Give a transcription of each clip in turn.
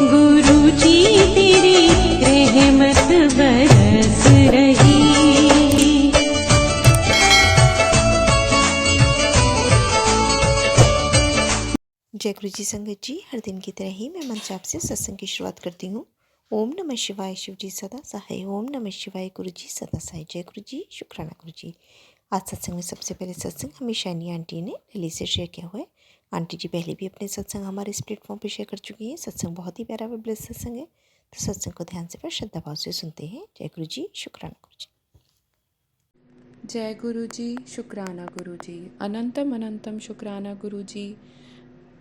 गुरु जी तेरी रहमत बरस रही। जय गुरु जी संगत जी, हर दिन की तरह ही मैं मंत्र आपसे सत्संग की शुरुआत करती हूँ। ओम नमः शिवाय, शिव जी सदा सहाय। ओम नमः शिवाय, गुरु जी सदा सहाय। जय गुरु जी, शुक्राना गुरु जी। आज सत्संग में सबसे पहले सत्संग हमें शैनी आंटी ने दिल्ली से शेयर किया हुआ है। आंटी जी पहले भी अपने सत्संग हमारे इस प्लेटफॉर्म पर शेयर कर चुकी हैं। सत्संग बहुत ही प्यारा व ब्लेस सत्संग है, तो सत्संग को ध्यान से पर श्रद्धा भाव से सुनते हैं। जय गुरु जी, शुक्राना गुरु जी। जय गुरु जी, शुक्राना गुरु जी। अनंतम अनंतम शुक्राना गुरु जी।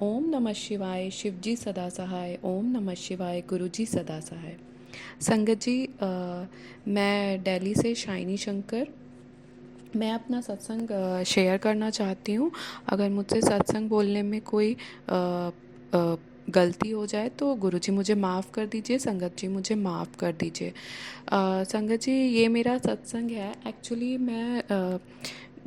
ओम नमः शिवाय, शिव जी सदा सहाय। ओम नमः शिवाय, गुरु जी सदा सहाय। संगत जी, मैं दिल्ली से शाइनी शंकर, मैं अपना सत्संग शेयर करना चाहती हूँ। अगर मुझसे सत्संग बोलने में कोई गलती हो जाए तो गुरुजी मुझे माफ़ कर दीजिए, संगत जी मुझे माफ़ कर दीजिए। संगत जी, ये मेरा सत्संग है। एक्चुअली मैं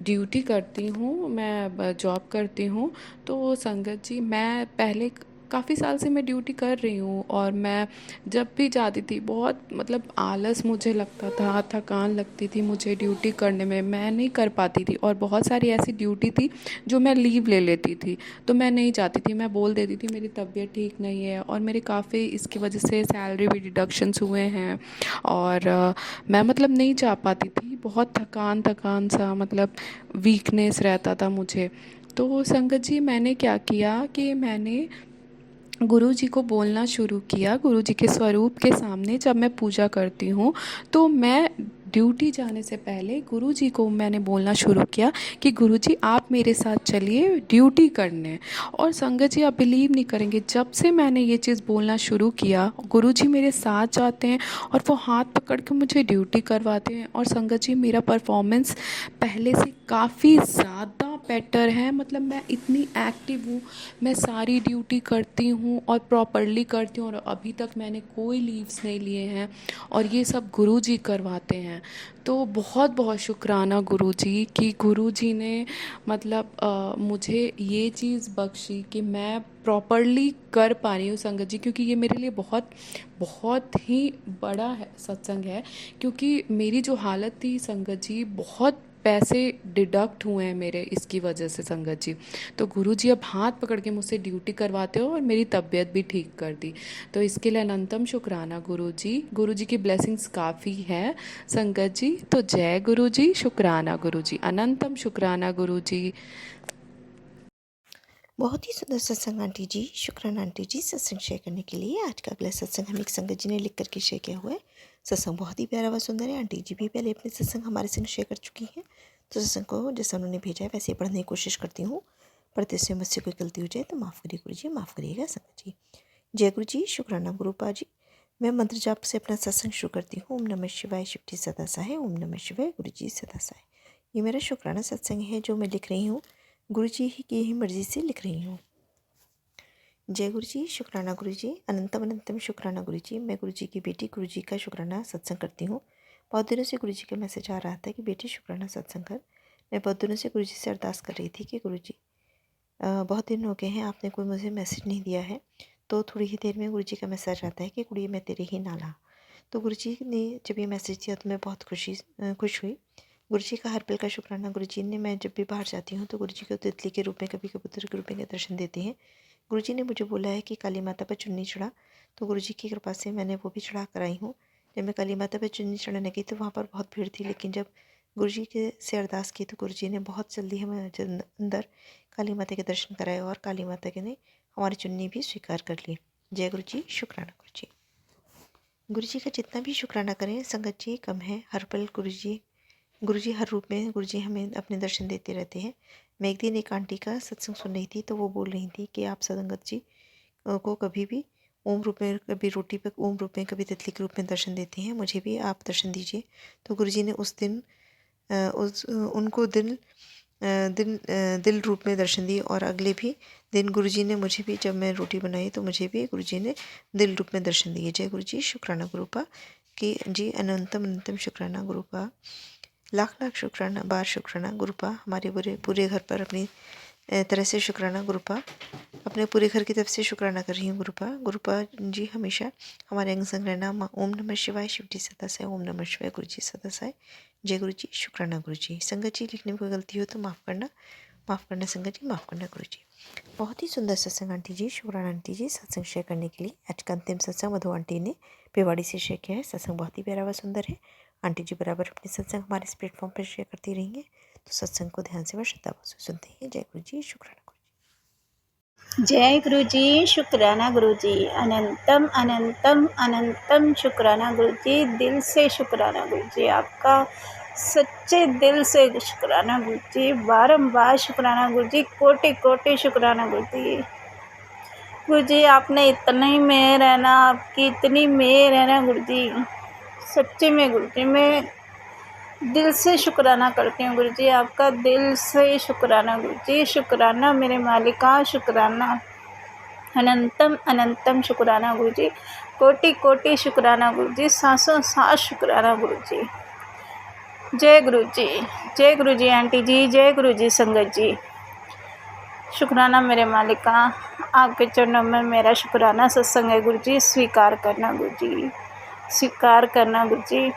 ड्यूटी करती हूँ, मैं जॉब करती हूँ। तो संगत जी, मैं पहले काफ़ी साल से मैं ड्यूटी कर रही हूँ, और मैं जब भी जाती थी बहुत मतलब आलस मुझे लगता था, थकान लगती थी मुझे ड्यूटी करने में, मैं नहीं कर पाती थी। और बहुत सारी ऐसी ड्यूटी थी जो मैं लीव ले लेती थी, तो मैं नहीं जाती थी, मैं बोल देती थी मेरी तबीयत ठीक नहीं है। और मेरे काफ़ी इसकी वजह से सैलरी भी डिडक्शंस हुए हैं, और मैं मतलब नहीं जा पाती थी। बहुत थकान थकान सा मतलब वीकनेस रहता था मुझे। तो संगत जी, मैंने क्या किया कि मैंने गुरु जी को बोलना शुरू किया। गुरु जी के स्वरूप के सामने जब मैं पूजा करती हूँ, तो मैं ड्यूटी जाने से पहले गुरु जी को मैंने बोलना शुरू किया कि गुरु जी आप मेरे साथ चलिए ड्यूटी करने। और संगत जी, आप बिलीव नहीं करेंगे, जब से मैंने ये चीज़ बोलना शुरू किया, गुरु जी मेरे साथ जाते हैं और वो हाथ पकड़ के मुझे ड्यूटी करवाते हैं। और संगत जी, मेरा परफॉर्मेंस पहले से काफ़ी ज़्यादा बेटर है। मतलब मैं इतनी एक्टिव हूँ, मैं सारी ड्यूटी करती हूँ और प्रॉपरली करती हूँ, और अभी तक मैंने कोई लीव्स नहीं लिए हैं, और ये सब गुरुजी करवाते हैं। तो बहुत बहुत शुक्राना गुरुजी कि गुरुजी ने मतलब मुझे ये चीज़ बख्शी कि मैं प्रॉपरली कर पा रही हूँ संगत जी। क्योंकि ये मेरे लिए बहुत बहुत ही बड़ा है सत्संग है, क्योंकि मेरी जो हालत थी संगत जी, बहुत पैसे डिडक्ट हुए हैं मेरे इसकी वजह से संगत जी। तो गुरुजी अब हाथ पकड़ के मुझसे ड्यूटी करवाते हो और मेरी तबीयत भी ठीक कर दी। तो इसके लिए अनंतम शुक्राना गुरुजी। गुरुजी की ब्लेसिंग्स काफ़ी है संगत जी। तो जय गुरुजी, शुक्राना गुरुजी, अनंतम शुक्राना गुरुजी। बहुत ही सुंदर सत्संग आंटी जी, शुक्राना आंटी जी सत्संग शेयर करने के लिए। आज का अगला सत्संग हमें एक संगत जी ने लिख करके शेयर किया हुआ है। सत्संग बहुत ही प्यारा व सुंदर है। आंटी जी भी पहले अपने सत्संग हमारे संग शेयर कर चुकी हैं, तो सत्संग को जैसा उन्होंने भेजा है वैसे ही पढ़ने की कोशिश करती हूँ। पढ़ते समय मुझसे कोई गलती हो जाए तो माफ़ करिए गुरु जी, माफ़ करिएगा संगत जी। जय गुरु जी, शुक्राना गुरुपा जी। मैं मंत्र जाप से अपना सत्संग शुरू करती हूँ। ओम नमः शिवाय, शिव जी सदा सहाय। ओम नमः शिवाय, गुरु जी सदा सहाय। ये मेरा शुक्राना सत्संग है जो मैं लिख रही हूँ, गुरु जी की ही मर्ज़ी से लिख रही हूँ। जय गुरु जी, शुक्राना गुरु जी। अनंतम अनंतम शुक्राना गुरु जी। मैं गुरु जी की बेटी गुरु जी का शुक्राना सत्संग करती हूँ। बहुत दिनों से गुरु जी का मैसेज आ रहा था कि बेटी शुक्राना सत्संग कर। मैं बहुत दिनों से गुरु जी से अरदास कर रही थी कि गुरु जी बहुत दिन हो गए हैं, आपने कोई मुझे मैसेज नहीं दिया है, तो थोड़ी ही देर में गुरु जी का मैसेज आता है कि कुड़ी मैं तेरे ही नाला। तो गुरु जी ने जब ये मैसेज दिया तो मैं बहुत खुश हुई। गुरु जी का हर पल का शुक्राना गुरु जी ने। मैं जब भी बाहर जाती हूँ तो गुरु जी को तितली के रूप में, कभी कबूतर के रूप में दर्शन देते हैं। गुरुजी ने मुझे बोला है कि काली माता पर चुन्नी चढ़ा, तो गुरुजी की कृपा से मैंने वो भी चढ़ा कर आई हूँ। जब मैं काली माता पर चुन्नी चढ़ाने गई तो वहाँ पर बहुत भीड़ थी, लेकिन जब गुरुजी के से अरदास की तो गुरुजी ने बहुत जल्दी हमें अंदर काली माता के दर्शन कराए, और काली माता के ने हमारी चुन्नी भी स्वीकार कर ली। जय गुरु जी, शुक्राना गुरु जी। गुरु जी का जितना भी शुक्राना करें संगत जी कम है। हर पल गुरु जी हर रूप में गुरु जी हमें अपने दर्शन देते रहते हैं। मैं एक दिन एक आंटी का सत्संग सुन रही थी, तो वो बोल रही थी कि आप संगत जी को कभी भी ओम रूप में, कभी रोटी पे ओम रूप में, कभी तितली के रूप में दर्शन देते हैं, मुझे भी आप दर्शन दीजिए। तो गुरु जी ने उस दिन उनको दिल रूप में दर्शन दिए, और अगले भी दिन गुरु जी ने मुझे भी, जब मैं रोटी बनाई तो मुझे भी गुरु जी ने दिल रूप में दर्शन दिए। जय गुरु जी, शुक्राना गुरुपा कि जी। अनंतम अनंतम शुक्राना गुरुपा। लाख लाख शुक्राना, बार शुक्राना गुरुपा, हमारे पूरे घर पर अपनी तरह से शुक्राना गुरुपा। अपने पूरे घर की तरफ से शुक्राना कर रही हूँ गुरुपा। गुरुपा जी हमेशा हमारे अंग संग रहना। ओम नमः शिवाय, शिव जी सदा साई। ओम नमः शिवाय, गुरु जी सदा साई। जय गुरु जी, शुक्राना गुरु जी। संगत जी लिखने में कोई गलती हो तो माफ़ करना संगत जी, माफ़ करना गुरु जी। बहुत ही सुंदर सत्संग आंटी जी, शुक्राना आंटी जी सत्संग शेयर करने के लिए। आज का अंतिम सत्संग मधु आंटी ने पेवाड़ी से शेयर किया है। सत्संग बहुत ही प्यारा व सुंदर है। आंटी जी बराबर अपने सत्संग हमारे इस प्लेटफॉर्म पर शेयर करती रहेंगे, तो सत्संग को ध्यान से व श्रद्धापूर्वक से सुनते हैं। जय गुरु जी, शुक्राना गुरु जी। जय गुरु जी, शुक्राना गुरु जी। अनंतम अनंतम अनंतम शुक्राना गुरु जी। दिल से शुक्राना गुरु जी, आपका सच्चे दिल से शुक्राना गुरु जी। बारंबार शुक्राना गुरु जी, कोटि कोटि शुक्राना गुरु जी। गुरु जी आपने इतनी मेहर है ना, आपकी इतनी मेहर है ना गुरु जी, सच्चे में गुरु जी मैं दिल से शुक्राना करती हूँ गुरु जी, आपका दिल से शुक्राना गुरु जी। शुक्राना मेरे मालिका, शुक्राना अनंतम अनंतम शुक्राना गुरु जी। कोटि कोटि शुक्राना गुरु जी, सांसों सांस शुक्राना गुरु जी। जय गुरु जी, जय गुरु जी आंटी जी, जय गुरु जी संगत जी। शुक्राना मेरे मालिका, आपके चरणों में मेरा शुक्राना सत्संग है गुरु जी। स्वीकार करना गुरु जी, स्वीकार करना गुरु जी।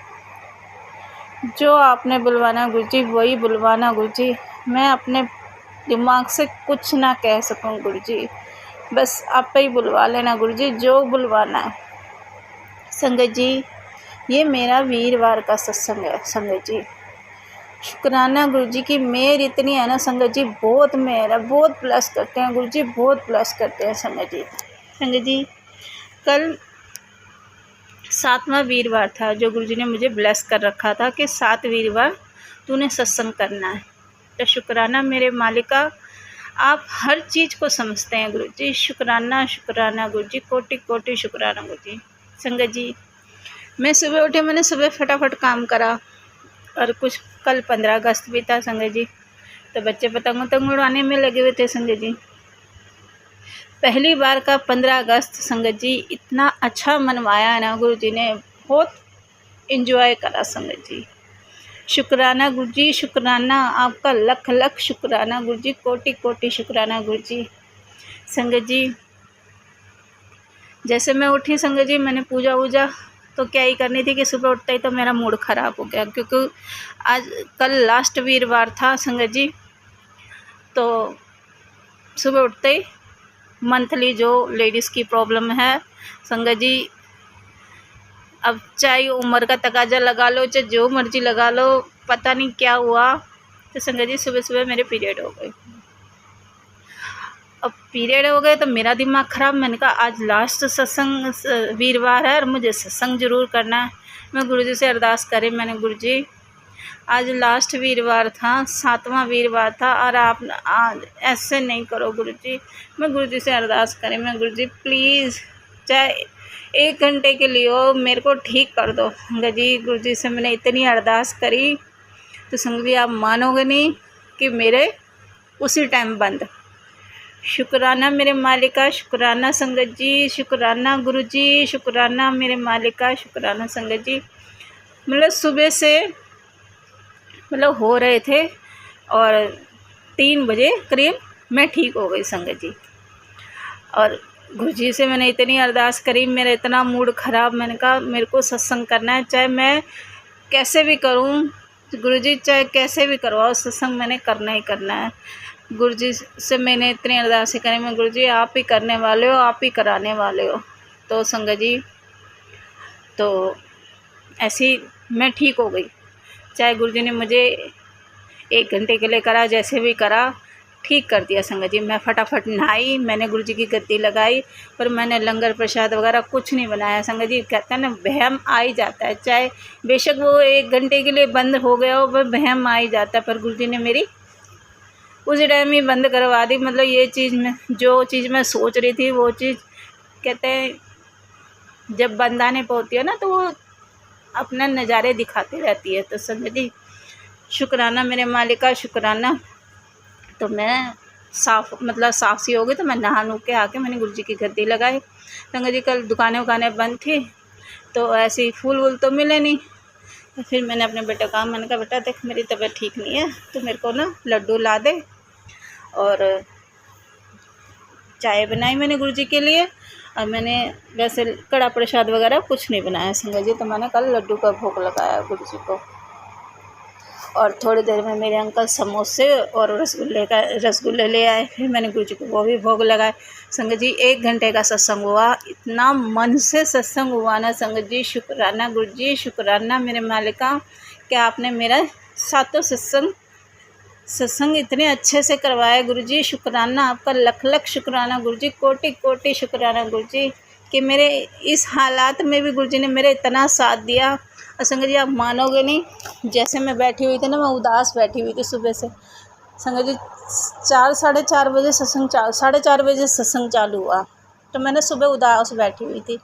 जो आपने बुलवाना गुरु जी वही बुलवाना गुरु जी। मैं अपने दिमाग से कुछ ना कह सकूं गुरु जी, बस आप ही बुलवा लेना गुरु जी, जो बुलवाना है। संगत जी ये मेरा वीरवार का सत्संग है संगत जी। शुक्राना गुरु जी की मेहर इतनी है ना संगत जी, बहुत मेहर है, बहुत प्लस करते हैं गुरु जी, बहुत प्लस करते हैं संगत जी। संगत जी कल 7वां वीरवार था जो गुरु जी ने मुझे ब्लेस कर रखा था कि 7 वीरवार तूने सत्संग करना है। तो शुक्राना मेरे मालिका, आप हर चीज़ को समझते हैं गुरु जी। शुक्राना शुक्राना गुरु जी, कोटि कोटि शुक्राना गुरु जी। संगत जी मैं सुबह उठी, मैंने सुबह फटाफट काम करा, और कुछ कल 15 अगस्त भी था संगत जी, तो बच्चे पतंग उड़ाने में लगे हुए थे संगत जी। पहली बार का 15 अगस्त संगत जी इतना अच्छा मनवाया है ना गुरु जी ने, बहुत इन्जॉय करा संगत जी। शुक्राना गुरु जी, शुक्राना आपका लख लख शुक्राना गुरु जी, कोटि कोटि शुक्राना गुरु जी। संगत जी जैसे मैं उठी संगत जी, मैंने पूजा वूजा तो क्या ही करनी थी कि सुबह उठते ही तो मेरा मूड ख़राब हो गया, क्योंकि आज कल लास्ट वीरवार था संगत जी। तो सुबह उठते ही मंथली जो लेडीज़ की प्रॉब्लम है संगत जी, अब चाहे उम्र का तकाजा लगा लो, चाहे जो मर्जी लगा लो, पता नहीं क्या हुआ, तो संगत जी सुबह सुबह मेरे पीरियड हो गए। अब पीरियड हो गए तो मेरा दिमाग ख़राब, मैंने कहा आज लास्ट सत्संग वीरवार है और मुझे सत्संग ज़रूर करना है। मैं गुरुजी से अरदास करी, मैंने गुरुजी आज लास्ट वीरवार था, 7वां वीरवार था, और आप ऐसे नहीं करो गुरुजी। मैं गुरुजी से अरदास करी, मैं गुरुजी प्लीज़ चाहे 1 घंटे के लिए हो मेरे को ठीक कर दो। जी गुरुजी से मैंने इतनी अरदास करी तो संग जी आप मानोगे नहीं कि मेरे उसी टाइम बंद। शुक्राना मेरे मालिका, शुक्राना संगत जी, शुक्राना गुरुजी, शुक्राना मेरे मालिका, शुक्राना संगत जी। मतलब सुबह से मतलब हो रहे थे और 3 बजे करीब मैं ठीक हो गई संगत जी। और गुरुजी से मैंने इतनी अरदास करी, मेरा इतना मूड ख़राब, मैंने कहा मेरे को सत्संग करना है, चाहे मैं कैसे भी करूं गुरुजी, चाहे कैसे भी करवाओ सत्संग मैंने करना ही करना है। गुरुजी से मैंने इतनी अरदास करी, मैं गुरुजी आप ही करने वाले हो, आप ही कराने वाले हो। तो संगत जी तो ऐसी मैं ठीक हो गई, चाहे गुरुजी ने मुझे 1 घंटे के लिए करा, जैसे भी करा ठीक कर दिया संगत जी। मैं फटाफट नहाई, मैंने गुरुजी की गद्दी लगाई, पर मैंने लंगर प्रसाद वगैरह कुछ नहीं बनाया संगत जी। कहते हैं ना वहम आ ही जाता है, चाहे बेशक वो 1 घंटे के लिए बंद हो गया हो, पर वहम आ ही जाता है। पर गुरुजी ने मेरी उस टाइम ही बंद करवा दी। मतलब ये चीज़ में जो चीज़ मैं सोच रही थी वो चीज़ कहते हैं जब बंद आने पर होती है ना तो वो अपना नज़ारे दिखाती रहती है। तो संगत जी शुक्राना मेरे मालिका, शुक्राना। तो मैं साफ सी हो गई, तो मैं नहा नू के आके मैंने गुरुजी की गद्दी लगाई। संगत जी कल दुकानें बंद थी तो ऐसे फूल वूल तो मिले नहीं, तो फिर मैंने अपने बेटे को कहा, मैंने कहा बेटा देख मेरी तबीयत ठीक नहीं है तो मेरे को ना लड्डू ला दे और चाय बनाई मैंने गुरु जी के लिए। और मैंने वैसे कड़ा प्रसाद वगैरह कुछ नहीं बनाया संगत जी, तो मैंने कल लड्डू का भोग लगाया गुरु जी को। और थोड़ी देर में मेरे अंकल समोसे और रसगुल्ले ले आए, फिर मैंने गुरु जी को वो भी भोग लगाए। संगत जी 1 घंटे का सत्संग हुआ, इतना मन से सत्संग हुआ ना संगत जी। शुक्राना गुरु जी, शुक्राना मेरे मालिका कि आपने मेरा सातों सत्संग इतने अच्छे से करवाया गुरु जी। शुक्राना आपका, लख लख शुक्राना गुरु जी, कोटि कोटि शुक्राना गुरु जी कि मेरे इस हालात में भी गुरु जी ने मेरे इतना साथ दिया। और संगत जी आप मानोगे नहीं, जैसे मैं बैठी हुई थी ना, मैं उदास बैठी हुई थी सुबह से संगत जी। 4-4:30 बजे सत्संग 4:30 बजे सत्संग चालू हुआ, तो मैंने सुबह उदास बैठी हुई थी।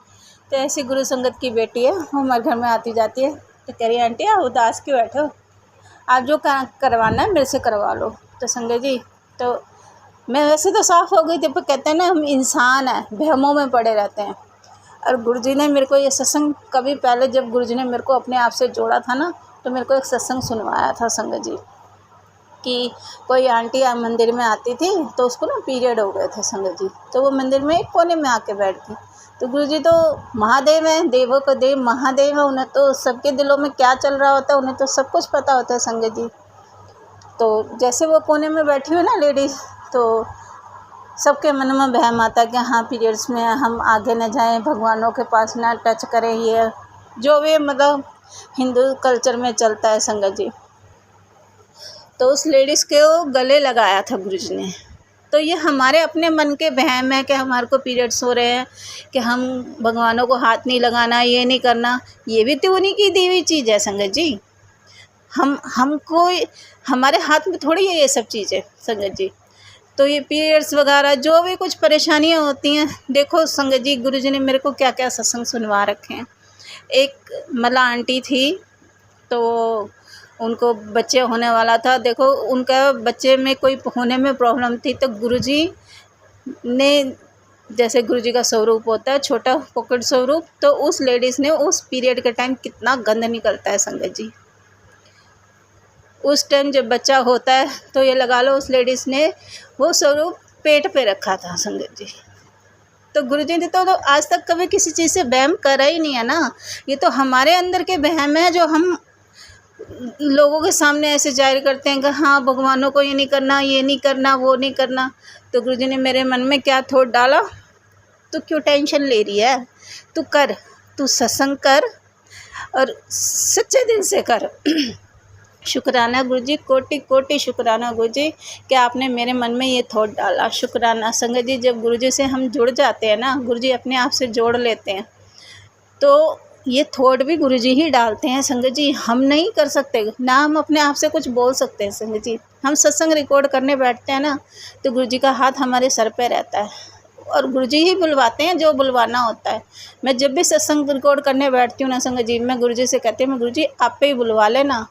तो ऐसी गुरु संगत की बेटी है, वो हमारे घर में आती जाती है, तो कह रही आंटी आप उदास क्यों बैठे हो, आप जो करवाना है मेरे से करवा लो। तो संगत जी तो मैं वैसे तो साफ़ हो गई थी, पर कहते हैं ना हम इंसान हैं, वहमों में पड़े रहते हैं। और गुरुजी ने मेरे को ये सत्संग कभी पहले, जब गुरुजी ने मेरे को अपने आप से जोड़ा था ना, तो मेरे को एक सत्संग सुनवाया था संगत जी कि कोई आंटी मंदिर में आती थी, तो उसको ना पीरियड हो गए थे संगत जी, तो वो मंदिर में एक कोने में आके बैठती। तो गुरुजी तो महादेव हैं, देवों को देव महादेव है, उन्हें तो सबके दिलों में क्या चल रहा होता है उन्हें तो सब कुछ पता होता है संगत जी। तो जैसे वो कोने में बैठी हुई ना लेडीज़, तो सबके मन में वहम आता है कि हाँ पीरियड्स में हम आगे न जाएं, भगवानों के पास ना टच करें, ये जो भी मतलब हिंदू कल्चर में चलता है संगत जी। तो उस लेडीज़ के वो गले लगाया था गुरुजी ने। तो ये हमारे अपने मन के वहम है कि हमारे को पीरियड्स हो रहे हैं, कि हम भगवानों को हाथ नहीं लगाना, ये नहीं करना, ये भी तो उन्हीं की दी हुई चीज़ है संगत जी। हमको हमारे हाथ में थोड़ी है ये सब चीज़ें संगत जी। तो ये पीरियड्स वगैरह जो भी कुछ परेशानियां होती हैं, देखो संगत जी गुरुजी ने मेरे को क्या क्या सत्संग सुनवा रखे हैं। एक मला आंटी थी, तो उनको बच्चे होने वाला था, देखो उनका बच्चे में कोई होने में प्रॉब्लम थी, तो गुरुजी ने, जैसे गुरुजी का स्वरूप होता है छोटा पॉकेट स्वरूप, तो उस लेडीज़ ने उस पीरियड के टाइम कितना गंद निकलता है संगत जी, उस टाइम जब बच्चा होता है तो ये लगा लो उस लेडीज़ ने वो स्वरूप पेट पे रखा था संगत जी। तो गुरुजी ने तो आज तक कभी किसी चीज़ से वहम करा ही नहीं है ना, ये तो हमारे अंदर के वहम है जो हम लोगों के सामने ऐसे जाहिर करते हैं कि हाँ भगवानों को ये नहीं करना, ये नहीं करना, वो नहीं करना। तो गुरुजी ने मेरे मन में क्या थॉट डाला, तू क्यों टेंशन ले रही है, तू कर, तू सत्संग कर और सच्चे दिल से कर। शुक्राना गुरुजी, कोटि कोटि शुक्राना गुरुजी कि आपने मेरे मन में ये थॉट डाला। शुक्राना संगत जी, जब गुरुजी से हम जुड़ जाते हैं ना, गुरुजी अपने आप से जोड़ लेते हैं, तो ये थॉट भी गुरुजी ही डालते हैं संगत जी। हम नहीं कर सकते ना, हम अपने आप से कुछ बोल सकते हैं संगत जी। हम सत्संग रिकॉर्ड करने बैठते हैं ना, तो गुरुजी का हाथ हमारे सर पे रहता है और गुरुजी ही बुलवाते हैं जो बुलवाना होता है। मैं जब भी सत्संग रिकॉर्ड करने बैठती हूँ ना संगत जी, मैं गुरुजी से कहती हूँ, गुरुजी आप पे ही बुलवा लेना,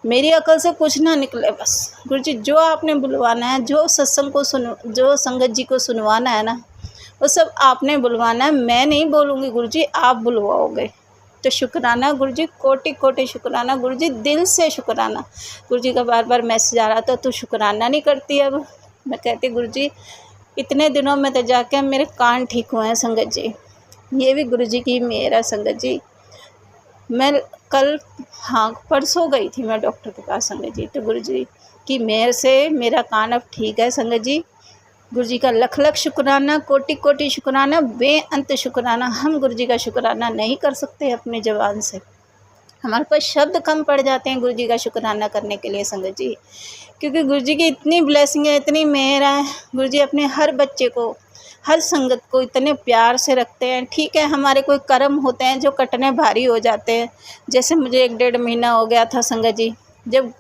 मेरी अकल से कुछ ना निकले, बस गुरुजी जो आपने बुलवाना है, जो सत्संग को जो संगत जी को सुनवाना है ना, वो सब आपने बुलवाना है, मैं नहीं बोलूँगी गुरुजी, आप बुलवाओगे। तो शुक्राना गुरुजी, कोटि कोटि शुक्राना गुरुजी, दिल से शुक्राना। गुरुजी का बार बार मैसेज आ रहा था, तू शुक्राना नहीं करती। अब मैं कहती गुरुजी इतने दिनों में तो जाके मेरे कान ठीक हुए हैं संगत जी, ये भी गुरुजी की मेहर है संगत जी। मैं कल परसों गई थी मैं डॉक्टर के पास संगत जी, तो गुरुजी की मेहर से मेरा कान अब ठीक है संगत जी। गुरुजी का लख लख शुक्राना, कोटि कोटि शुक्राना, बेअंत शुक्राना। हम गुरुजी का शुक्राना नहीं कर सकते अपने ज़बान से, हमारे पास शब्द कम पड़ जाते हैं गुरुजी का शुक्राना करने के लिए संगत जी, क्योंकि गुरुजी की इतनी ब्लेसिंग है, इतनी मेहर है। गुरुजी अपने हर बच्चे को, हर संगत को इतने प्यार से रखते हैं। ठीक है, हमारे कोई कर्म होते हैं जो कटने भारी हो जाते हैं, जैसे मुझे 1-1.5 महीना हो गया था संगत जी, जब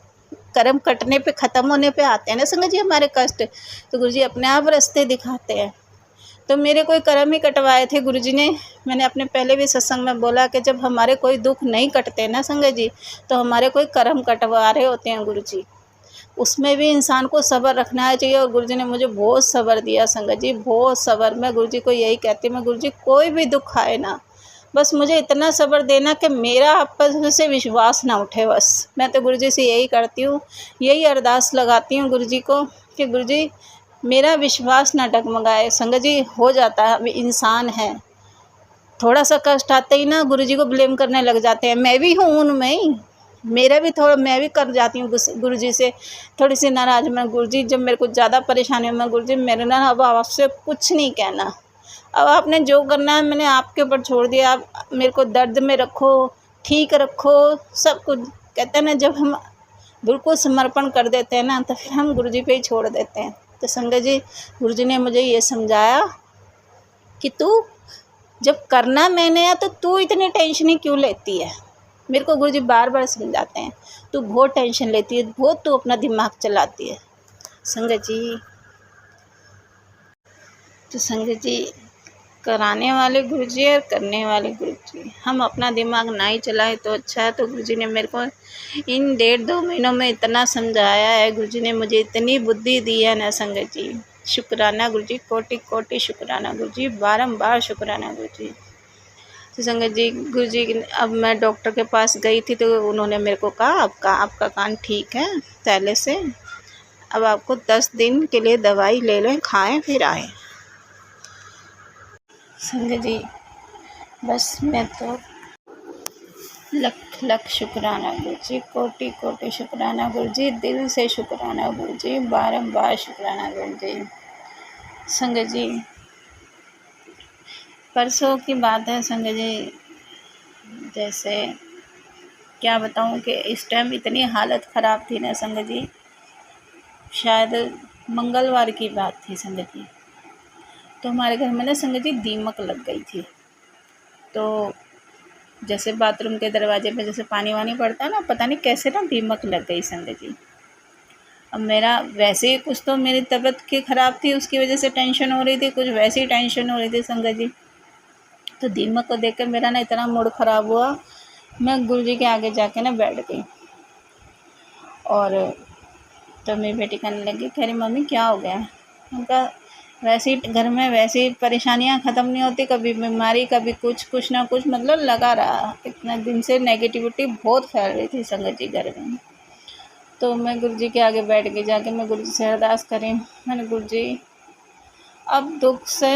कर्म कटने पे ख़त्म होने पे आते हैं ना संगत जी हमारे कष्ट, तो गुरुजी अपने आप रास्ते दिखाते हैं। तो मेरे कोई कर्म ही कटवाए थे गुरुजी ने। मैंने अपने पहले भी सत्संग में बोला कि जब हमारे कोई दुख नहीं कटते ना संगत जी, तो हमारे कोई कर्म कटवा रहे होते हैं गुरुजी। उसमें भी इंसान को सब्र रखना चाहिए, और गुरुजी ने मुझे बहुत सब्र दिया संगत जी, बहुत सब्र। मैं गुरुजी को यही कहती हूँ, मैं गुरुजी कोई भी दुख आए ना, बस मुझे इतना सब्र देना कि मेरा आप पर से विश्वास ना उठे। बस मैं तो गुरुजी से यही करती हूँ, यही अरदास लगाती हूँ गुरुजी को कि गुरुजी मेरा विश्वास ना डगमगाए। संगत जी हो जाता है, अभी इंसान है, थोड़ा सा कष्ट आते ही ना गुरुजी को ब्लेम करने लग जाते हैं। मैं भी हूँ उनमें ही, मेरा भी थोड़ा, मैं भी कर जाती हूँ गुरुजी से थोड़ी सी नाराज़। मैं गुरुजी जब मेरे को ज़्यादा परेशानी हो, मैं गुरुजी मेरे ना अब आपसे कुछ नहीं कहना, अब आपने जो करना है मैंने आपके ऊपर छोड़ दिया। आप मेरे को दर्द में रखो, ठीक रखो, सब कुछ। कहते हैं ना जब हम बिल्कुल समर्पण कर देते हैं ना तो फिर हम गुरुजी पे ही छोड़ देते हैं। तो संगत जी गुरुजी ने मुझे ये समझाया कि तू जब करना मैंने है तो तू इतनी टेंशन क्यों लेती है। मेरे को गुरुजी बार बार समझाते हैं, तू बहुत टेंशन लेती है, बहुत तू अपना दिमाग चलाती है। संगत जी तो संगत जी कराने वाले गुरुजी और करने वाले गुरुजी, हम अपना दिमाग ना ही चलाए तो अच्छा है। तो गुरुजी ने मेरे को इन 1.5-2 महीनों में इतना समझाया है, गुरुजी ने मुझे इतनी बुद्धि दी है ना संगत जी। शुक्राना गुरुजी, कोटि कोटि शुक्राना गुरुजी, बारंबार शुक्राना गुरुजी। तो संगत जी गुरुजी अब मैं डॉक्टर के पास गई थी तो उन्होंने मेरे को कहा आपका कान ठीक है पहले से, अब आपको 10 दिन के लिए दवाई ले लें, खाएं फिर आएँ। संगत जी बस मैं तो लख लख शुक्राना गुरुजी, कोटि कोटि शुक्राना गुरुजी, दिल से शुक्राना गुरुजी, बारंबार शुक्राना गुरुजी। संगत जी परसों की बात है संगत जी, जैसे क्या बताऊं कि इस टाइम इतनी हालत ख़राब थी ना संगत जी, शायद मंगलवार की बात थी संगत जी। तो हमारे घर में ना संगत जी दीमक लग गई थी। तो जैसे बाथरूम के दरवाजे पे जैसे पानी वानी पड़ता है ना, पता नहीं कैसे ना दीमक लग गई संगत जी। अब मेरा वैसे ही कुछ तो मेरी तबीयत की ख़राब थी, उसकी वजह से टेंशन हो रही थी, कुछ वैसी टेंशन हो रही थी संगत जी। तो दीमक को देख कर मेरा ना इतना मूड ख़राब हुआ, मैं गुरुजी के आगे जाके ना बैठ गई। और तो मेरी बेटी कहने लगी, कह रही मम्मी क्या हो गया। उनका वैसे ही घर में वैसे ही परेशानियां ख़त्म नहीं होती, कभी बीमारी कभी कुछ ना कुछ मतलब लगा रहा। इतना दिन से नेगेटिविटी बहुत फैल रही थी संगत जी घर में। तो मैं गुरुजी के आगे बैठ गई, जाके मैं गुरुजी से अरदास करी। मैंने गुरुजी अब दुख से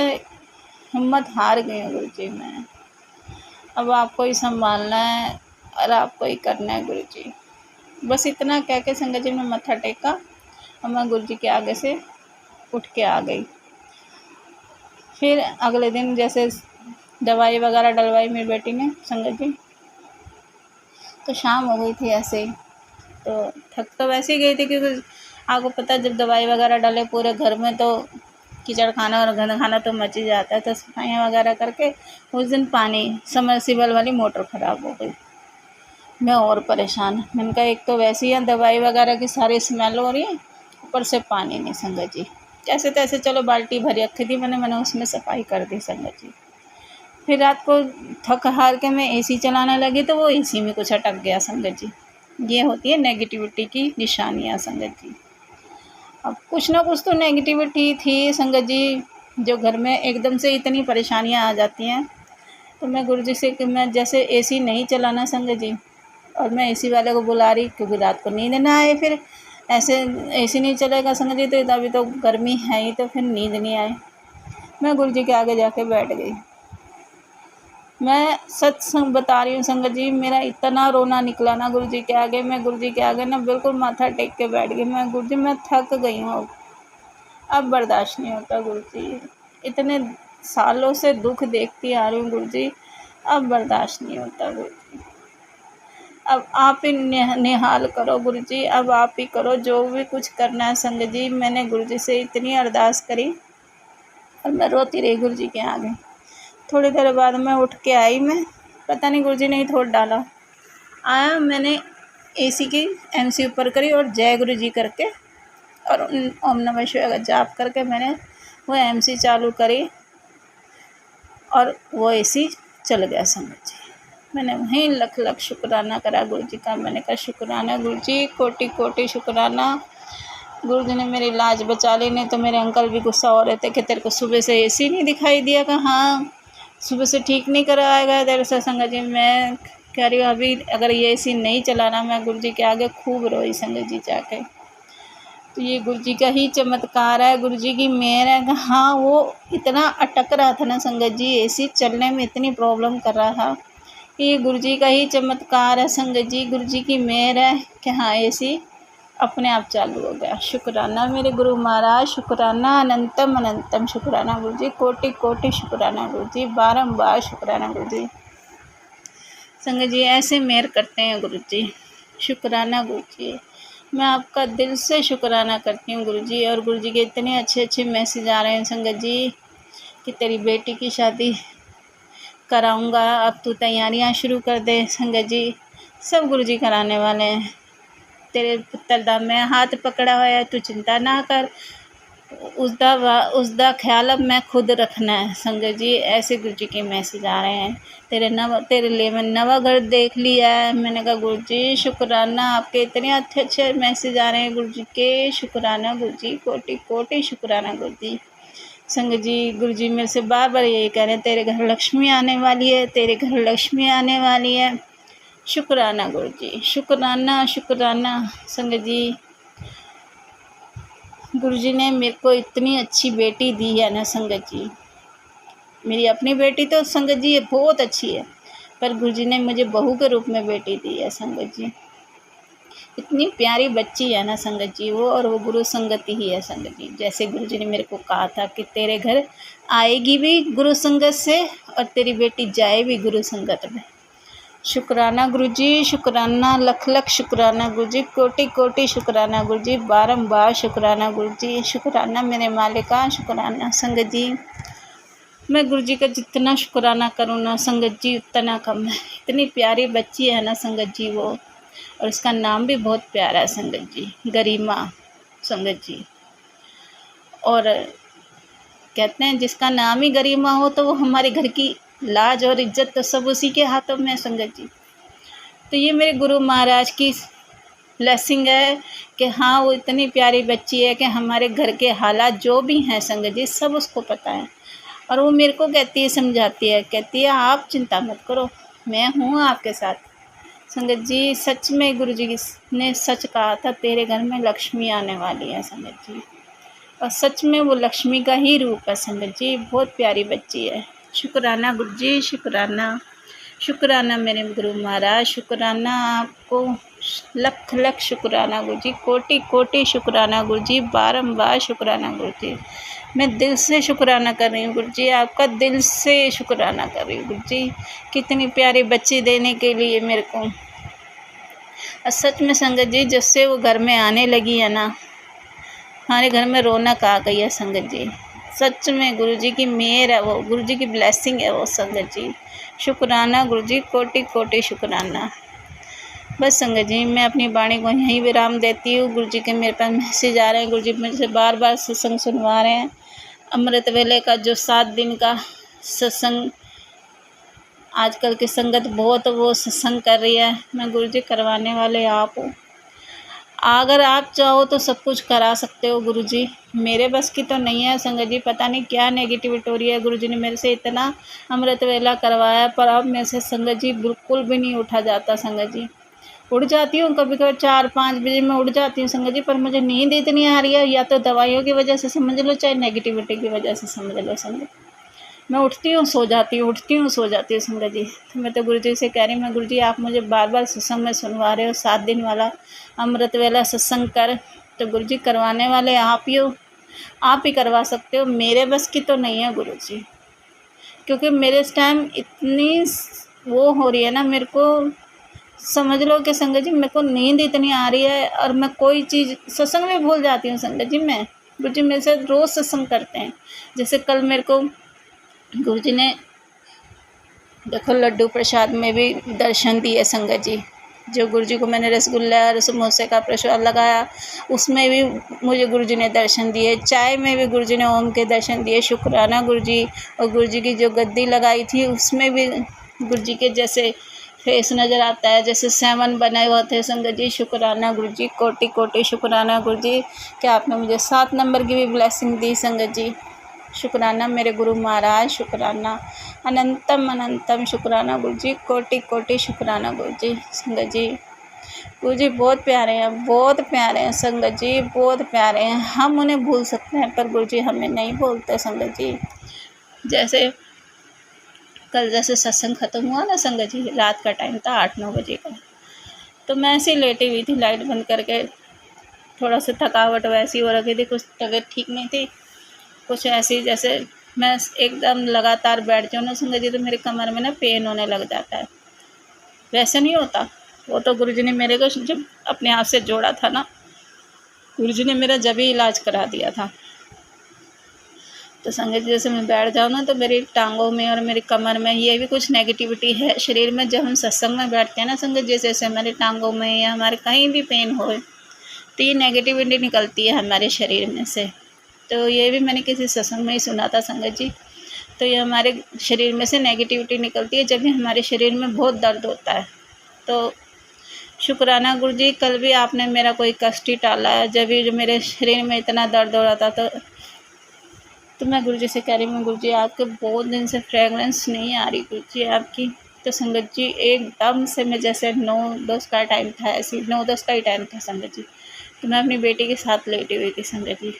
हिम्मत हार गई हूँ गुरुजी मैं, अब आपको ही संभालना है और आपको ही करना है गुरुजी। बस इतना कह के संगत जी मैं मत्था टेका और मैं गुरुजी के आगे से उठ के आ गई। फिर अगले दिन जैसे दवाई वगैरह डलवाई मेरी बेटी ने संगत जी, तो शाम हो गई थी ऐसे ही। तो थक तो वैसे ही गई थी क्योंकि आपको पता जब दवाई वगैरह डाले पूरे घर में तो कीचड़ खाना और गंदा खाना तो मच ही जाता है। तो सफाइयाँ वगैरह करके उस दिन पानी समरसीबल वाली मोटर ख़राब हो गई। मैं और परेशान, मैंने कहा एक तो वैसे ही दवाई वगैरह की सारी स्मेल हो रही है, ऊपर से पानी नहीं संगत जी। कैसे तैसे चलो बाल्टी भरी रखी थी मैंने उसमें सफाई कर दी संगत जी। फिर रात को थक हार के मैं एसी चलाने लगी तो वो एसी में कुछ अटक गया संगत जी। ये होती है नेगेटिविटी की निशानियाँ संगत जी। अब कुछ ना कुछ तो नेगेटिविटी थी संगत जी, जो घर में एकदम से इतनी परेशानियाँ आ जाती हैं। तो मैं गुरुजी से कि मैं जैसे एसी नहीं चलाना संगत जी, और मैं एसी वाले को बुला रही क्योंकि रात को नींद ना आए। फिर ऐसे एसी नहीं चलेगा संगत जी तो अभी तो गर्मी है ही, तो फिर नींद नहीं आए। मैं गुरुजी के आगे जाके बैठ गई। मैं सत्संग बता रही हूँ संगत जी, मेरा इतना रोना निकला ना गुरुजी के आगे। मैं गुरुजी के आगे ना बिल्कुल माथा टेक के बैठ गई। मैं गुरुजी मैं थक गई हूँ, अब बर्दाश्त नहीं होता गुरुजी, इतने सालों से दुख देखती आ रही हूँ गुरुजी, अब बर्दाश्त नहीं होता गुरुजी। अब आप ही निहाल करो गुरुजी, अब आप ही करो जो भी कुछ करना है संगत जी। मैंने गुरुजी से इतनी अरदास करी और मैं रोती रही गुरुजी के आगे। थोड़ी देर बाद मैं उठ के आई, मैं पता नहीं गुरुजी ने ही थोड़ा डाला आया। मैंने एसी की एमसी ऊपर करी और जय गुरुजी करके और ओम नमः शिवाय का जाप करके मैंने वो एमसी चालू करी और वो एसी चल गया संगत जी। मैंने वहीं लख लख शुक्राना करा गुरुजी का। मैंने कहा शुक्राना गुरुजी, कोटि कोटि शुक्राना। गुरुजी ने मेरी लाज बचा ली, नहीं तो मेरे अंकल भी गुस्सा हो रहे थे कि तेरे को सुबह से एसी नहीं दिखाई दिया। कहा हाँ सुबह से ठीक नहीं करवाया गया दरअसल संगत जी। मैं कह रही हूँ अभी अगर ये एसी नहीं चलाना, मैं गुरु जी के आगे खूब रोई संगत जी जाके। तो ये गुरु जी का ही चमत्कार है, गुरु जी की मेहर है कि हाँ वो इतना अटक रहा था ना संगत जी, एसी चलने में इतनी प्रॉब्लम कर रहा था। ये गुरु जी का ही चमत्कार है संगत जी, गुरु जी की मेहर है कि हाँ एसी अपने आप चालू हो गया। शुक्राना मेरे गुरु महाराज, शुक्राना अनंतम अनंतम शुक्राना गुरु जी, कोटि कोटि शुक्राना गुरु जी, बारंबार शुक्राना गुरु जी। संगत जी ऐसे मेहर करते हैं गुरु जी, शुक्राना गुरु जी। मैं आपका दिल से शुक्राना करती हूँ गुरु जी। और गुरु जी के इतने अच्छे अच्छे मैसेज आ रहे हैं संगत जी कि तेरी बेटी की शादी कराऊंगा, अब तू तैयारियां शुरू कर दे संगत जी। सब गुरु जी कराने वाले हैं। तेरे पुत्र दा मैं हाथ पकड़ा हुआ है, तू चिंता ना कर, उसका ख्याल अब मैं खुद रखना है संगत जी। ऐसे गुरु जी के मैसेज आ रहे हैं। तेरे लिए मैं नवा घर देख लिया है। मैंने कहा गुरु जी शुक्राना, आपके इतने अच्छे अच्छे मैसेज आ रहे हैं गुरु जी के, शुक्राना गुरु जी, कोटि कोटि शुक्राना गुरु जी। संगत जी गुरु जी मेरे से बार बार यही कह रहे हैं तेरे घर लक्ष्मी आने वाली है, तेरे घर लक्ष्मी आने वाली है। शुक्राना गुरु जी, शुक्राना शुक्राना। संगत जी गुरु जी ने मेरे को इतनी अच्छी बेटी दी है ना संगत जी। मेरी अपनी बेटी तो संगत जी बहुत अच्छी है, पर गुरु जी ने मुझे बहू के रूप में बेटी दी है संगत जी। इतनी प्यारी बच्ची है ना संगत जी वो, और वो गुरु संगति ही है संगत जी। जैसे गुरु जी ने मेरे को कहा था कि तेरे घर आएगी भी गुरु संगत से और तेरी बेटी जाए भी गुरु संगत में। शुक्राना गुरु जी, शुक्राना, लख लख शुक्राना गुरु जी, कोटि कोटि शुक्राना गुरु जी, बारंबार शुक्राना गुरु जी। शुक्राना मेरे मालिका, शुक्राना संगत जी। मैं गुरु जी का जितना शुक्राना करूँ ना संगत जी उतना कम है। इतनी प्यारी बच्ची है ना संगत जी वो, और उसका नाम भी बहुत प्यारा है संगत जी, गरिमा संगत जी। और कहते हैं जिसका नाम ही गरिमा हो तो वो हमारे घर की लाज और इज्जत तो सब उसी के हाथों में है संगत जी। तो ये मेरे गुरु महाराज की ब्लेसिंग है कि हाँ वो इतनी प्यारी बच्ची है कि हमारे घर के हालात जो भी हैं संगत जी सब उसको पता है। और वो मेरे को कहती है, समझाती है, कहती है आप चिंता मत करो, मैं हूँ आपके साथ। संगत जी सच में गुरु जी ने सच कहा था तेरे घर में लक्ष्मी आने वाली है संगत जी, और सच में वो लक्ष्मी का ही रूप है संगत जी। बहुत प्यारी बच्ची है। शुक्राना गुरु जी, शुक्राना शुक्राना मेरे गुरु महाराज, शुक्राना आपको, लख लख शुक्राना गुरु जी, कोटि कोटि शुक्राना गुरु जी, बारंबार शुक्राना गुरु जी। मैं दिल से शुक्राना कर रही हूँ गुरु जी, आपका दिल से शुक्राना कर रही हूँ गुरु जी, कितनी प्यारी बच्ची देने के लिए मेरे को। और सच में संगत जी जब से वो घर में आने लगी है ना, हमारे घर में रौनक आ गई है संगत जी। सच में गुरु जी की मेहर है वो, गुरु जी की ब्लेसिंग है वो संगत जी। शुक्राना गुरु जी, कोटि कोटि शुक्राना। बस संगत जी मैं अपनी वाणी को यहीं विराम देती हूँ। गुरु जी के मेरे पास मैसेज आ रहे हैं, गुरु जी मुझे से बार बार सत्संग सुनवा रहे हैं। अमृत वेले का जो 7 दिन का सत्संग, आजकल की संगत बहुत वो सत्संग कर रही है, मैं गुरु जी करवाने वाले आप हूँ। अगर आप चाहो तो सब कुछ करा सकते हो गुरु जी, मेरे बस की तो नहीं है संगत जी। पता नहीं क्या नेगेटिविटी हो रही है, गुरु जी ने मेरे से इतना अमृत वेला करवाया पर अब मेरे से संगत जी बिल्कुल भी नहीं उठा जाता संगत जी। उठ जाती हूँ कभी कभी 4-5 बजे मैं उठ जाती हूँ संगत जी, पर मुझे नींद इतनी आ रही है, या तो दवाइयों की वजह से समझ लो चाहे नेगेटिविटी की वजह से समझ लो संगत। मैं उठती हूँ सो जाती हूँ, उठती हूँ सो जाती हूँ संगत जी। तो मैं तो गुरु जी से कह रही हूँ, मैं गुरु जी आप मुझे बार बार सत्संग में सुनवा रहे हो, 7 दिन वाला अमृत वेला सत्संग कर, तो गुरु जी करवाने वाले आप ही हो, आप ही करवा सकते हो, मेरे बस की तो नहीं है गुरु जी। क्योंकि मेरे इस टाइम इतनी वो हो रही है ना, मेरे को समझ लो कि संगत जी मेरे को नींद इतनी आ रही है, और मैं कोई चीज़ सत्संग में भूल जाती हूँ संगत जी। मैं गुरु जी मेरे से रोज़ सत्संग करते हैं। जैसे कल मेरे को गुरु जी ने देखो लड्डू प्रसाद में भी दर्शन दिए संगत जी। जो गुरु जी को मैंने रसगुल्ला और समोसे का प्रसाद लगाया उसमें भी मुझे गुरु जी ने दर्शन दिए। चाय में भी गुरु जी ने ओम के दर्शन दिए, शुक्राना गुरु जी। और गुरु जी की जो गद्दी लगाई थी उसमें भी गुरु जी के जैसे फेस नज़र आता है, जैसे 7 बने हुए थे संगत जी। शुक्राना गुरु जी, कोटि कोटि शुक्राना गुरु जी कि आपने मुझे 7 नंबर की भी ब्लेसिंग दी संगत जी। शुक्राना मेरे गुरु महाराज, शुक्राना अनंतम अनंतम शुक्राना गुरु जी, कोटि कोटि शुक्राना गुरु जी। संगत जी, गुरु जी बहुत प्यारे हैं, बहुत प्यारे हैं संगत जी, बहुत प्यारे हैं। हम उन्हें भूल सकते हैं पर गुरु जी हमें नहीं भूलते संगत जी। जैसे कल जैसे सत्संग ख़त्म हुआ ना संगत जी, रात का टाइम था 8-9 बजे का, तो मैं ऐसे ही लेटी हुई थी लाइट बंद करके। थोड़ा सा थकावट वैसी हो रखी थी, कुछ तबीयत ठीक नहीं थी, कुछ ऐसी जैसे मैं एकदम लगातार बैठ जाऊँ ना संगत जी तो मेरे कमर में ना पेन होने लग जाता है। वैसे नहीं होता, वो तो गुरुजी ने मेरे को जब अपने आप से जोड़ा था ना, गुरुजी ने मेरा जब ही इलाज करा दिया था। तो संगत जी जैसे मैं बैठ जाऊँ ना तो मेरी टांगों में और मेरी कमर में ये भी कुछ नेगेटिविटी है शरीर में। जब हम सत्संग में बैठते हैं ना संगत जी, जैसे हमारी टांगों में या हमारे कहीं भी पेन हो तो ये नेगेटिविटी निकलती है हमारे शरीर में से। तो ये भी मैंने किसी सत्संग में ही सुना था संगत जी। तो ये हमारे शरीर में से नेगेटिविटी निकलती है जब भी हमारे शरीर में बहुत दर्द होता है। तो शुक्राना गुरु जी, कल भी आपने मेरा कोई कष्ट ही टाला है। जब भी जो मेरे शरीर में इतना दर्द हो रहा था तो मैं गुरु जी से कह रही हूँ, गुरु जी आपके बहुत दिन से फ्रेगरेंस नहीं आ रही गुरु जी आपकी। तो संगत जी एकदम से मैं जैसे 9-10 का टाइम था, ऐसे 9-10 का ही टाइम था संगत जी, तो मैं अपनी बेटी के साथ लेटी हुई थी संगत जी।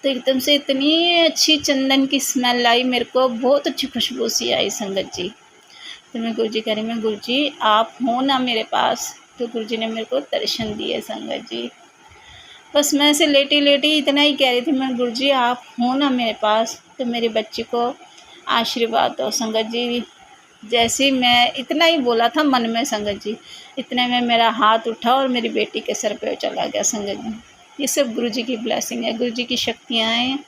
तो एकदम से इतनी अच्छी चंदन की स्मेल आई मेरे को, बहुत अच्छी खुशबू सी आई संगत जी। तो मैं गुरु जी कह रही हूँ, गुरु जी आप हो ना मेरे पास। तो गुरु जी ने मेरे को दर्शन दिए संगत जी। बस मैं ऐसे लेटी लेटी इतना ही कह रही थी, मैं गुरु जी आप हो ना मेरे पास, तो मेरी बच्ची को आशीर्वाद दो संगत जी। जैसे ही मैं इतना ही बोला था मन में संगत जी, इतने में मेरा हाथ उठा और मेरी बेटी के सर पे चला गया संगत जी। ये सब गुरु जी की ब्लेसिंग है, गुरु जी की शक्तियाँ हैं।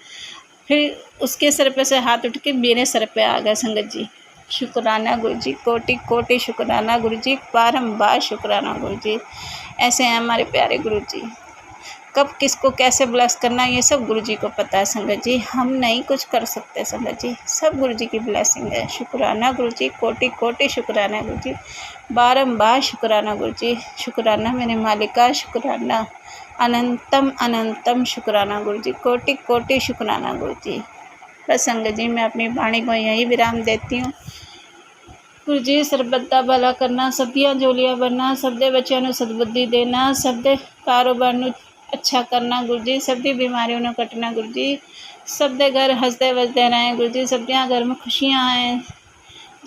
फिर उसके सर पे से हाथ उठ के मेरे सर पे आ गया संगत जी। शुक्राना गुरु जी, कोटि कोटि शुक्राना गुरु जी, बारंबार शुक्राना गुरु जी। ऐसे हैं हमारे प्यारे गुरु जी। कब किसको कैसे ब्लेस करना ये सब गुरु जी को पता है संगत जी, हम नहीं कुछ कर सकते संगत जी, सब गुरु जी की ब्लेसिंग है। शुक्राना गुरु जी, कोटि कोटि शुक्राना गुरु जी, बारंबार शुक्राना गुरु जी। शुक्राना मेरे मालिका, शुक्राना अनंतम अनंतम शुक्राना गुरु जी, कोटि कोटि शुक्राना गुरु जी। बस संगत जी मैं अपनी वाणी को यहीं विराम देती हूँ। गुरु जी ਸਰਬੱਤ ਦਾ ਭਲਾ ਕਰਨਾ, ਸਭ ਦੀਆਂ ਝੋਲੀਆਂ ਭਰਨਾ, ਸਭ ਦੇ ਬੱਚਿਆਂ ਨੂੰ ਸਦਬੁੱਧੀ ਦੇਣਾ, ਸਭ ਦੇ ਕਾਰੋਬਾਰ ਨੂੰ अच्छा करना गुरु जी, सब दी बीमारियों ने कटना गुरु जी, सब दे घर हंसते वसते रहें गुरु जी, सब दियाँ घर में खुशियाँ आएँ।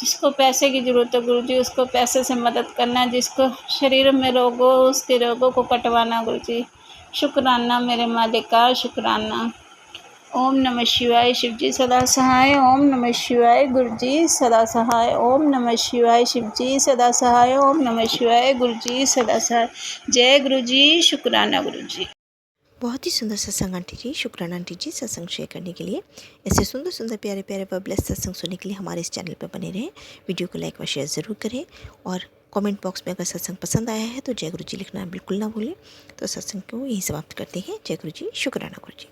जिसको पैसे की ज़रूरत है गुरु जी उसको पैसे से मदद करना, जिसको शरीर में रोग हो उसके रोगों को कटवाना गुरु जी। शुक्राना मेरे मालिका, शुक्राना। ओम नमः शिवाय, शिव जी सदा सहाय। ओम नमः शिवाय, गुरु जी सदा सहाय। ओम नमः शिवाय, शिव जी सदा सहाय। ओम नमः शिवाय, गुरु जी सदा सहाय। जय गुरु जी, शुक्राना गुरु जी। बहुत ही सुंदर सत्संग आंटी जी, शुक्राना आंटी जी सत्संग शेयर करने के लिए। ऐसे सुंदर सुंदर प्यारे प्यारे व ब्लेस सत्संग सुनने के लिए हमारे इस चैनल पर बने रहें। वीडियो को लाइक व शेयर ज़रूर करें और कमेंट बॉक्स में अगर सत्संग पसंद आया है तो जय गुरु जी लिखना बिल्कुल ना भूलें। तो सत्संग को यहीं समाप्त करते हैं। जय गुरु जी, शुक्राना गुरु जी।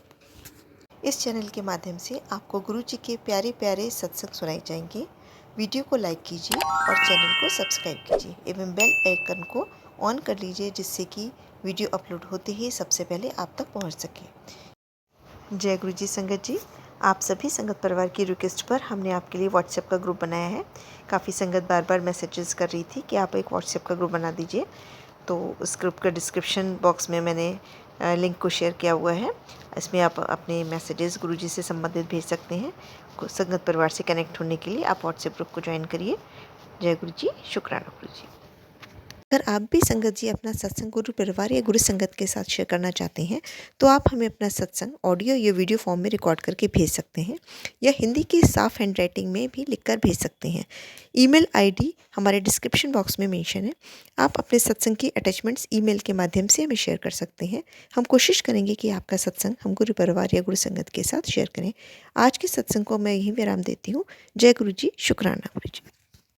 इस चैनल के माध्यम से आपको गुरु जी के प्यारे प्यारे सत्संग सुनाए जाएंगे। वीडियो को लाइक कीजिए और चैनल को सब्सक्राइब कीजिए एवं बेल आइकन को ऑन कर लीजिए, जिससे कि वीडियो अपलोड होते ही सबसे पहले आप तक पहुंच सके। जय गुरु जी। संगत जी, आप सभी संगत परिवार की रिक्वेस्ट पर हमने आपके लिए व्हाट्सएप का ग्रुप बनाया है। काफ़ी संगत बार बार मैसेजेस कर रही थी कि आप एक व्हाट्सएप का ग्रुप बना दीजिए, तो उस ग्रुप का डिस्क्रिप्शन बॉक्स में मैंने लिंक को शेयर किया हुआ है। इसमें आप अपने मैसेजेस गुरु जी से संबंधित भेज सकते हैं। संगत परिवार से कनेक्ट होने के लिए आप व्हाट्सएप ग्रुप को ज्वाइन करिए। जय गुरु जी, शुक्राना गुरु जी। अगर आप भी संगत जी अपना सत्संग गुरु परिवार या गुरु संगत के साथ शेयर करना चाहते हैं तो आप हमें अपना सत्संग ऑडियो या वीडियो फॉर्म में रिकॉर्ड करके भेज सकते हैं या हिंदी की साफ हैंड राइटिंग में भी लिखकर भेज सकते हैं। ईमेल आईडी हमारे डिस्क्रिप्शन बॉक्स में मेंशन है। आप अपने सत्संग की अटैचमेंट्स ईमेल के माध्यम से हमें शेयर कर सकते हैं। हम कोशिश करेंगे कि आपका सत्संग हम गुरु परिवार या गुरु संगत के साथ शेयर करें। आज के सत्संग को मैं यहीं विराम देती हूँ। जय गुरु जी, शुक्राना गुरु जी।